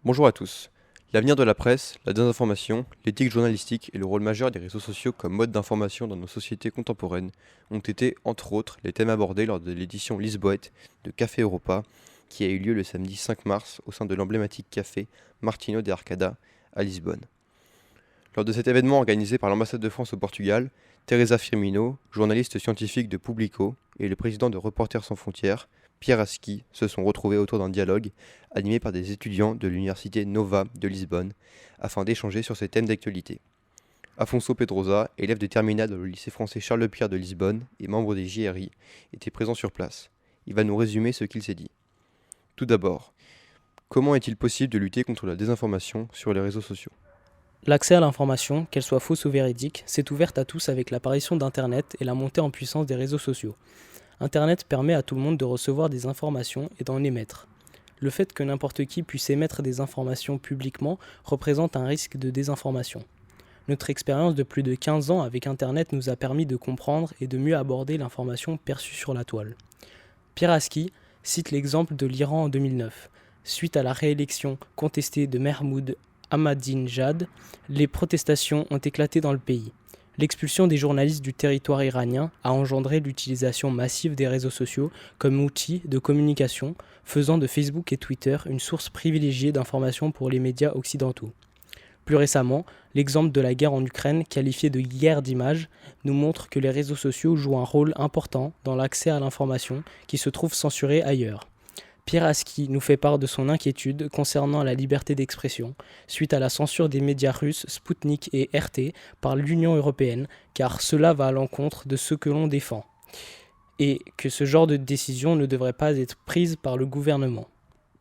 Bonjour à tous. L'avenir de la presse, la désinformation, l'éthique journalistique et le rôle majeur des réseaux sociaux comme mode d'information dans nos sociétés contemporaines ont été, entre autres, les thèmes abordés lors de l'édition Lisboète de Café Europa, qui a eu lieu le samedi 5 mars au sein de l'emblématique café Martino de Arcada à Lisbonne. Lors de cet événement organisé par l'ambassade de France au Portugal, Teresa Firmino, journaliste scientifique de Publico, et le président de Reporters sans frontières, Pierre Asqui, se sont retrouvés autour d'un dialogue animé par des étudiants de l'université Nova de Lisbonne afin d'échanger sur ces thèmes d'actualité. Afonso Pedrosa, élève de terminale au lycée français Charles Lepierre de Lisbonne et membre des JRI, était présent sur place. Il va nous résumer ce qu'il s'est dit. Tout d'abord, comment est-il possible de lutter contre la désinformation sur les réseaux sociaux? L'accès à l'information, qu'elle soit fausse ou véridique, s'est ouverte à tous avec l'apparition d'Internet et la montée en puissance des réseaux sociaux. Internet permet à tout le monde de recevoir des informations et d'en émettre. Le fait que n'importe qui puisse émettre des informations publiquement représente un risque de désinformation. Notre expérience de plus de 15 ans avec Internet nous a permis de comprendre et de mieux aborder l'information perçue sur la toile. Pierre Asqui cite l'exemple de l'Iran en 2009. Suite à la réélection contestée de Mahmoud Ahmadinejad, les protestations ont éclaté dans le pays. L'expulsion des journalistes du territoire iranien a engendré l'utilisation massive des réseaux sociaux comme outil de communication, faisant de Facebook et Twitter une source privilégiée d'informations pour les médias occidentaux. Plus récemment, l'exemple de la guerre en Ukraine, qualifiée de guerre d'image, nous montre que les réseaux sociaux jouent un rôle important dans l'accès à l'information qui se trouve censurée ailleurs. Pierre Asqui nous fait part de son inquiétude concernant la liberté d'expression suite à la censure des médias russes Sputnik et RT par l'Union européenne, car cela va à l'encontre de ce que l'on défend, et que ce genre de décision ne devrait pas être prise par le gouvernement.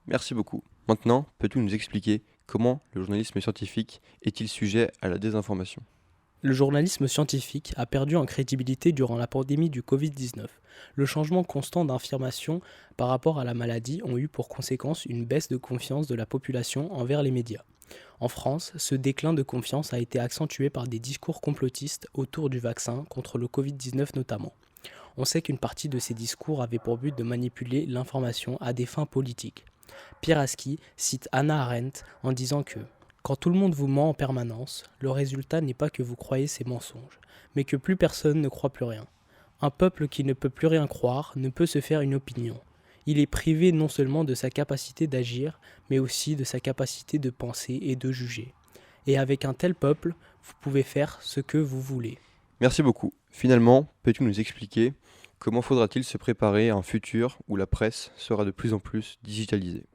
Merci beaucoup. Maintenant, peux-tu nous expliquer comment le journalisme scientifique est-il sujet à la désinformation? Le journalisme scientifique a perdu en crédibilité durant la pandémie du Covid-19. Le changement constant d'informations par rapport à la maladie ont eu pour conséquence une baisse de confiance de la population envers les médias. En France, ce déclin de confiance a été accentué par des discours complotistes autour du vaccin contre le Covid-19 notamment. On sait qu'une partie de ces discours avait pour but de manipuler l'information à des fins politiques. Pierre Asqui cite Hannah Arendt en disant que quand tout le monde vous ment en permanence, le résultat n'est pas que vous croyez ces mensonges, mais que plus personne ne croit plus rien. Un peuple qui ne peut plus rien croire ne peut se faire une opinion. Il est privé non seulement de sa capacité d'agir, mais aussi de sa capacité de penser et de juger. Et avec un tel peuple, vous pouvez faire ce que vous voulez. Merci beaucoup. Finalement, peux-tu nous expliquer comment faudra-t-il se préparer à un futur où la presse sera de plus en plus digitalisée?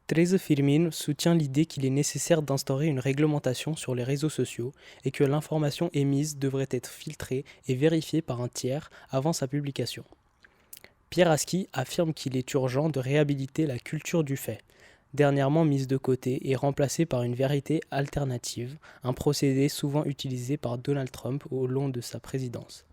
Teresa Firmin soutient l'idée qu'il est nécessaire d'instaurer une réglementation sur les réseaux sociaux et que l'information émise devrait être filtrée et vérifiée par un tiers avant sa publication. Pierre Asqui affirme qu'il est urgent de réhabiliter la culture du fait, dernièrement mise de côté et remplacée par une vérité alternative, un procédé souvent utilisé par Donald Trump au long de sa présidence.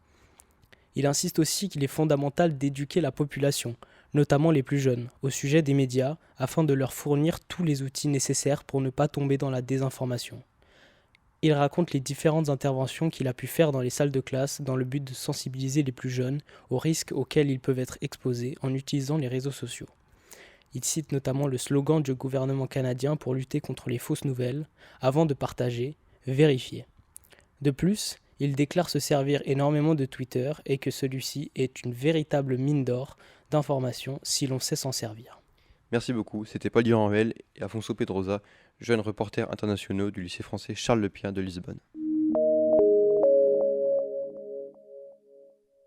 Il insiste aussi qu'il est fondamental d'éduquer la population, notamment les plus jeunes, au sujet des médias, afin de leur fournir tous les outils nécessaires pour ne pas tomber dans la désinformation. Il raconte les différentes interventions qu'il a pu faire dans les salles de classe dans le but de sensibiliser les plus jeunes aux risques auxquels ils peuvent être exposés en utilisant les réseaux sociaux. Il cite notamment le slogan du gouvernement canadien pour lutter contre les fausses nouvelles, avant de partager, vérifier. De plus, il déclare se servir énormément de Twitter et que celui-ci est une véritable mine d'or d'informations si l'on sait s'en servir. Merci beaucoup. C'était Paul Duranvel et Afonso Pedrosa, jeunes reporters internationaux du lycée français Charles Lepierre de Lisbonne.